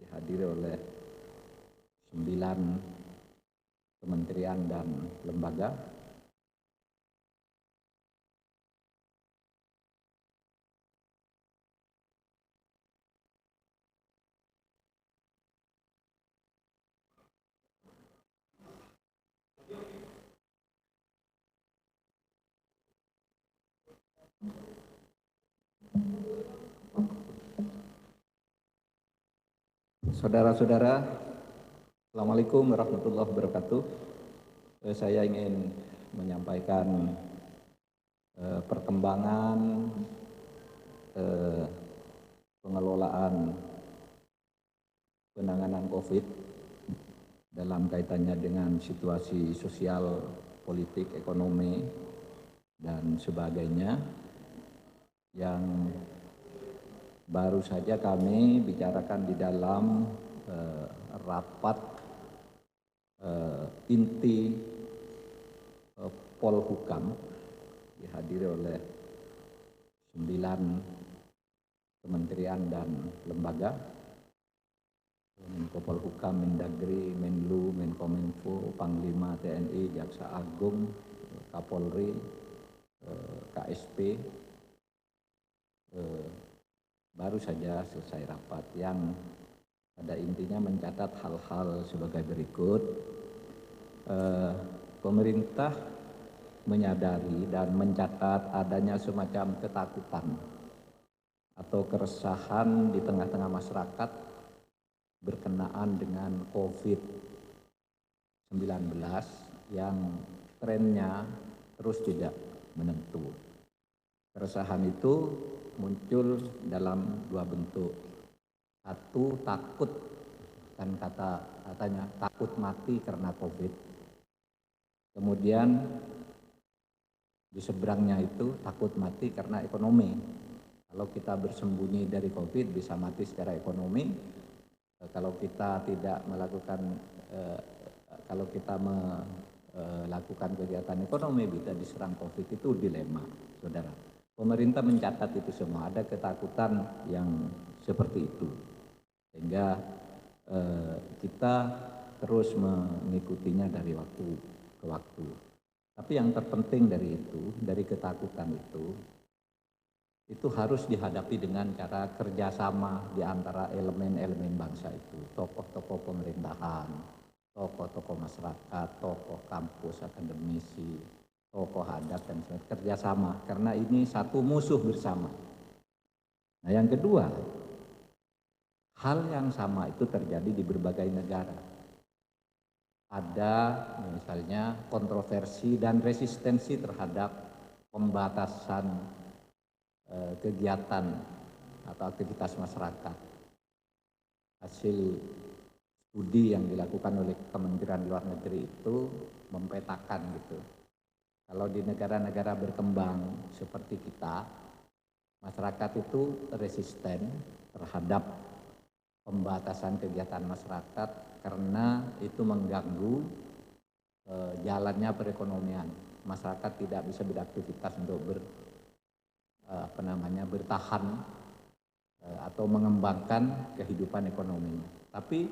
dihadiri oleh 9 kementerian dan lembaga. Saudara-saudara, Assalamualaikum warahmatullahi wabarakatuh. Saya ingin menyampaikan perkembangan pengelolaan penanganan COVID dalam kaitannya dengan situasi sosial, politik, ekonomi, dan sebagainya yang baru saja kami bicarakan di dalam rapat inti Polhukam dihadiri oleh 9 kementerian dan lembaga, Menko Polhukam, Mendagri, Menlu, Menkominfo, Panglima TNI, Jaksa Agung, Kapolri, KSP, baru saja selesai rapat yang pada intinya mencatat hal-hal sebagai berikut. Pemerintah menyadari dan mencatat adanya semacam ketakutan atau keresahan di tengah-tengah masyarakat berkenaan dengan COVID-19 yang trennya terus tidak menentu. Keresahan itu muncul dalam 2 bentuk. Satu, takut, kan katanya takut mati karena COVID. Kemudian di seberangnya itu takut mati karena ekonomi. Kalau kita bersembunyi dari COVID bisa mati secara ekonomi. Kalau kita tidak melakukan, kalau kita melakukan kegiatan ekonomi bisa diserang COVID. Itu dilema, saudara. Pemerintah mencatat itu semua, ada ketakutan yang seperti itu. Sehingga kita terus mengikutinya dari waktu ke waktu. Tapi yang terpenting dari itu, dari ketakutan itu harus dihadapi dengan cara kerjasama di antara elemen-elemen bangsa itu. Tokoh-tokoh pemerintahan, tokoh-tokoh masyarakat, tokoh kampus, akademisi, tokoh adat, dan kerjasama, karena ini satu musuh bersama. Nah, yang kedua, hal yang sama itu terjadi di berbagai negara. Ada misalnya kontroversi dan resistensi terhadap pembatasan kegiatan atau aktivitas masyarakat. Hasil studi yang dilakukan oleh Kementerian Luar Negeri itu mempetakan gitu. Kalau di negara-negara berkembang seperti kita, masyarakat itu resisten terhadap pembatasan kegiatan masyarakat karena itu mengganggu jalannya perekonomian. Masyarakat tidak bisa beraktivitas untuk bertahan atau mengembangkan kehidupan ekonominya. Tapi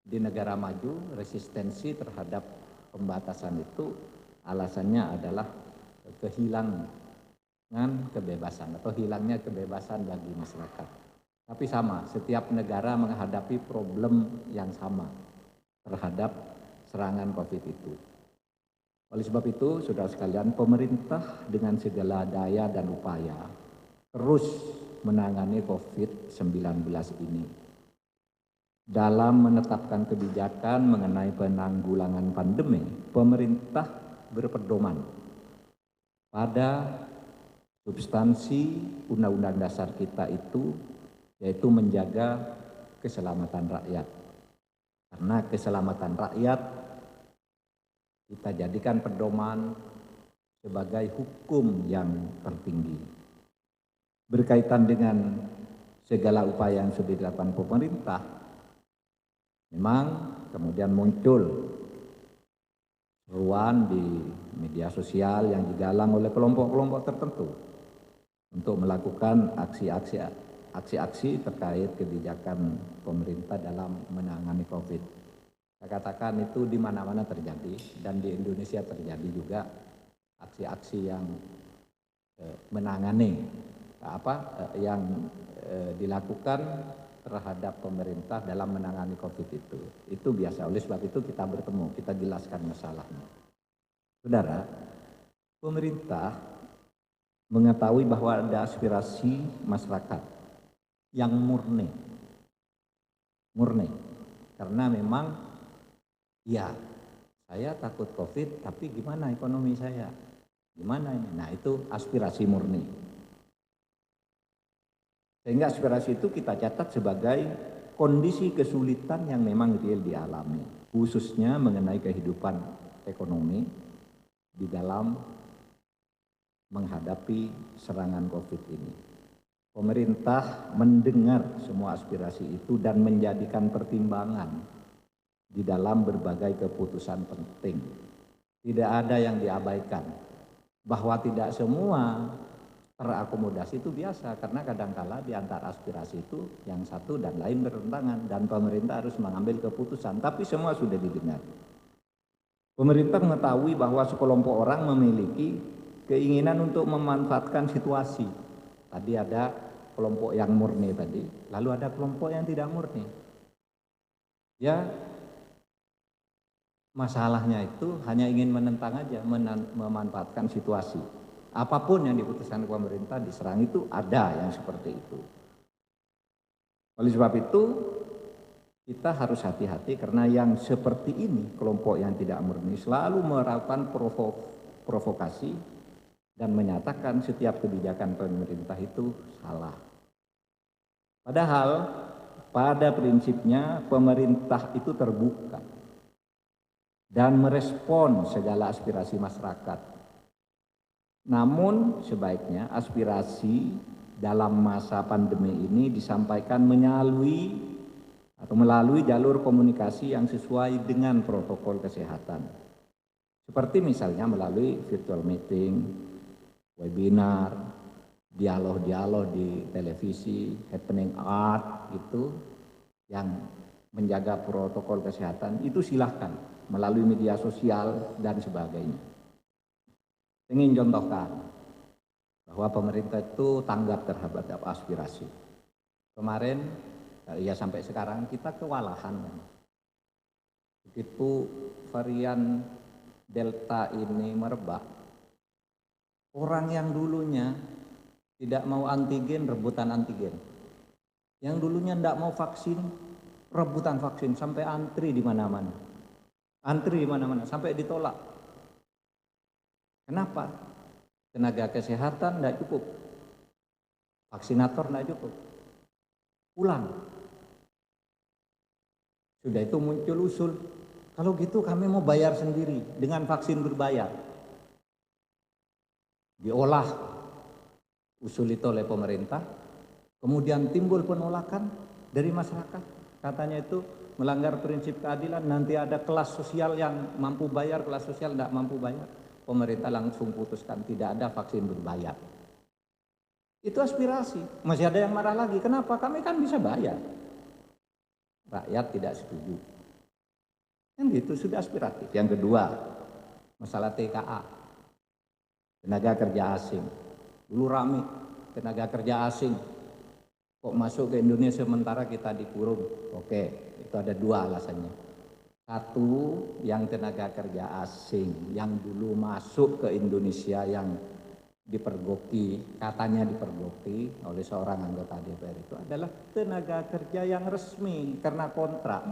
di negara maju resistensi terhadap pembatasan itu alasannya adalah kehilangan kebebasan atau hilangnya kebebasan bagi masyarakat. Tapi sama, setiap negara menghadapi problem yang sama terhadap serangan COVID itu. Oleh sebab itu, saudara sekalian, pemerintah dengan segala daya dan upaya terus menangani COVID-19 ini. Dalam menetapkan kebijakan mengenai penanggulangan pandemi, pemerintah berpedoman pada substansi Undang-Undang Dasar kita itu, yaitu menjaga keselamatan rakyat. Karena keselamatan rakyat kita jadikan pedoman sebagai hukum yang tertinggi. Berkaitan dengan segala upaya yang sudah dilakukan pemerintah, memang kemudian muncul seruan di media sosial yang digalang oleh kelompok-kelompok tertentu untuk melakukan aksi-aksi aksi-aksi terkait kebijakan pemerintah dalam menangani COVID. Saya katakan itu di mana-mana terjadi dan di Indonesia terjadi juga aksi-aksi yang menangani yang dilakukan terhadap pemerintah dalam menangani COVID itu. Itu biasa. Oleh sebab itu kita bertemu, kita jelaskan masalahnya. Saudara, pemerintah mengetahui bahwa ada aspirasi masyarakat yang murni. Karena memang ya saya takut COVID, tapi gimana ekonomi saya? Gimana ini? Nah, itu aspirasi murni. Sehingga aspirasi itu kita catat sebagai kondisi kesulitan yang memang real dialami, khususnya mengenai kehidupan ekonomi di dalam menghadapi serangan COVID ini. Pemerintah mendengar semua aspirasi itu dan menjadikan pertimbangan di dalam berbagai keputusan penting. Tidak ada yang diabaikan. Bahwa tidak semua terakomodasi itu biasa, karena kadangkala di antara aspirasi itu yang satu dan lain bertentangan dan pemerintah harus mengambil keputusan, tapi semua sudah didengar. Pemerintah mengetahui bahwa sekelompok orang memiliki keinginan untuk memanfaatkan situasi. Tadi ada kelompok yang murni tadi, lalu ada kelompok yang tidak murni. Ya, masalahnya itu hanya ingin menentang aja, memanfaatkan situasi. Apapun yang diputuskan pemerintah diserang itu ada yang seperti itu. Oleh sebab itu kita harus hati-hati karena yang seperti ini, kelompok yang tidak murni selalu melakukan provokasi dan menyatakan setiap kebijakan pemerintah itu salah. Padahal pada prinsipnya pemerintah itu terbuka dan merespon segala aspirasi masyarakat. Namun sebaiknya aspirasi dalam masa pandemi ini disampaikan melalui jalur komunikasi yang sesuai dengan protokol kesehatan. Seperti misalnya melalui virtual meeting, webinar, dialog-dialog di televisi, happening art itu yang menjaga protokol kesehatan itu silahkan melalui media sosial dan sebagainya. Ingin contohkan bahwa pemerintah itu tanggap terhadap aspirasi. Kemarin, ya sampai sekarang kita kewalahan. Begitu varian Delta ini merebak, orang yang dulunya tidak mau antigen, rebutan antigen. Yang dulunya tidak mau vaksin, rebutan vaksin, sampai antri di mana-mana. Antri di mana-mana, sampai ditolak. Kenapa? Tenaga kesehatan tidak cukup, vaksinator tidak cukup, pulang. Sudah itu muncul usul, kalau gitu kami mau bayar sendiri dengan vaksin berbayar. Diolah usul itu oleh pemerintah, kemudian timbul penolakan dari masyarakat. Katanya itu melanggar prinsip keadilan, nanti ada kelas sosial yang mampu bayar, kelas sosial tidak mampu bayar. Pemerintah langsung putuskan tidak ada vaksin berbayar. Itu aspirasi. Masih ada yang marah lagi. Kenapa? Kami kan bisa bayar. Rakyat tidak setuju. Kan gitu, sudah aspiratif. Yang kedua, masalah TKA. Tenaga kerja asing. Dulu rame tenaga kerja asing. Kok masuk ke Indonesia sementara kita dikurung? Oke, itu ada dua alasannya. Satu, yang tenaga kerja asing yang dulu masuk ke Indonesia yang dipergoki, katanya dipergoki oleh seorang anggota DPR itu adalah tenaga kerja yang resmi karena kontrak.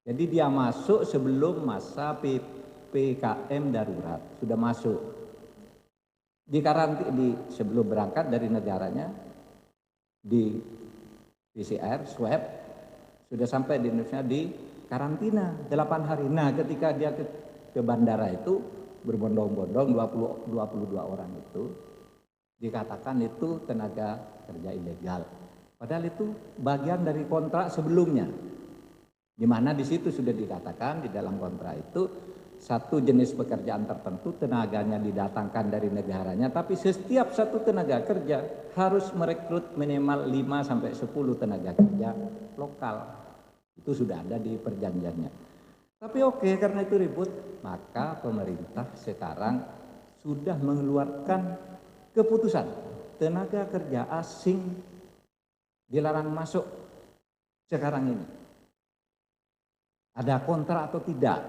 Jadi dia masuk sebelum masa PPKM darurat, sudah masuk. Di karantina sebelum berangkat dari negaranya, di PCR, swab, sudah sampai di Indonesia di karantina 8 hari. Nah, ketika dia ke bandara itu berbondong-bondong 22 orang itu dikatakan itu tenaga kerja ilegal. Padahal itu bagian dari kontrak sebelumnya. Di mana di situ sudah dikatakan di dalam kontrak itu satu jenis pekerjaan tertentu tenaganya didatangkan dari negaranya, tapi setiap satu tenaga kerja harus merekrut minimal 5 sampai 10 tenaga kerja lokal. Itu sudah ada di perjanjiannya. Tapi oke, karena itu ribut, maka pemerintah sekarang sudah mengeluarkan keputusan tenaga kerja asing dilarang masuk sekarang ini. Ada kontrak atau tidak?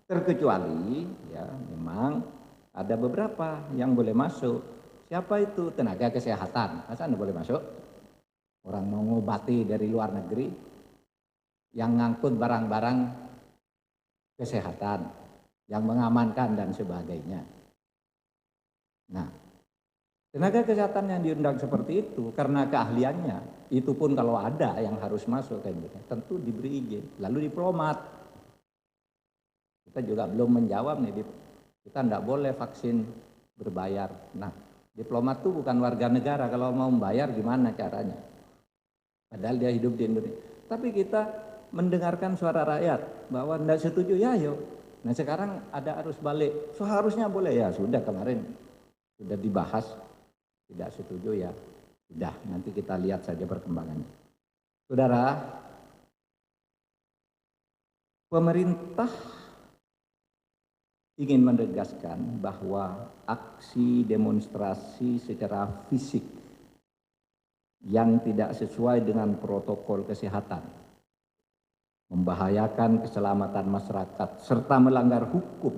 Terkecuali ya memang ada beberapa yang boleh masuk. Siapa itu? Tenaga kesehatan. Masa Anda boleh masuk? Orang mau ngobati dari luar negeri yang ngangkut barang-barang kesehatan, yang mengamankan dan sebagainya. Nah, tenaga kesehatan yang diundang seperti itu karena keahliannya, itu pun kalau ada yang harus masuk kayak gitu, tentu diberi izin. Lalu diplomat. Kita juga belum menjawab nih, kita tidak boleh vaksin berbayar. Nah, diplomat itu bukan warga negara, kalau mau membayar gimana caranya? Padahal dia hidup di Indonesia. Tapi kita mendengarkan suara rakyat bahwa tidak setuju, ya yuk. Nah sekarang ada arus balik, seharusnya boleh ya, sudah kemarin sudah dibahas, tidak setuju ya, sudah nanti kita lihat saja perkembangannya. Saudara, pemerintah ingin menegaskan bahwa aksi demonstrasi secara fisik yang tidak sesuai dengan protokol kesehatan, membahayakan keselamatan masyarakat, serta melanggar hukum,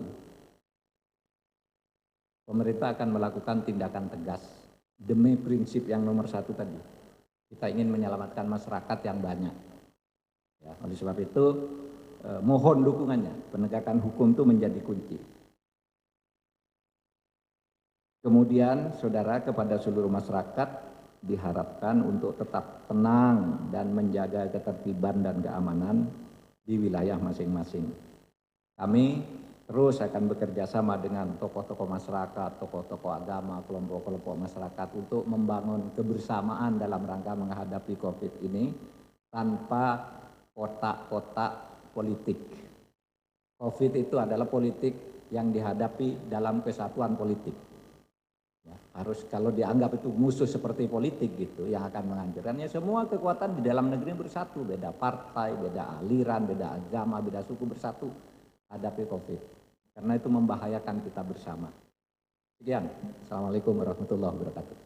pemerintah akan melakukan tindakan tegas demi prinsip yang nomor satu tadi. Kita ingin menyelamatkan masyarakat yang banyak. Ya, oleh sebab itu, mohon dukungannya, penegakan hukum itu menjadi kunci. Kemudian saudara, kepada seluruh masyarakat diharapkan untuk tetap tenang dan menjaga ketertiban dan keamanan di wilayah masing-masing. Kami terus akan bekerja sama dengan tokoh-tokoh masyarakat, tokoh-tokoh agama, kelompok-kelompok masyarakat untuk membangun kebersamaan dalam rangka menghadapi COVID ini tanpa kotak-kotak politik. COVID itu adalah politik yang dihadapi dalam kesatuan politik. Ya, harus kalau dianggap itu musuh seperti politik gitu yang akan menghancurkan, ya semua kekuatan di dalam negeri bersatu, beda partai, beda aliran, beda agama, beda suku bersatu hadapi COVID. Karena itu membahayakan kita bersama. Sekian. Assalamualaikum warahmatullahi wabarakatuh.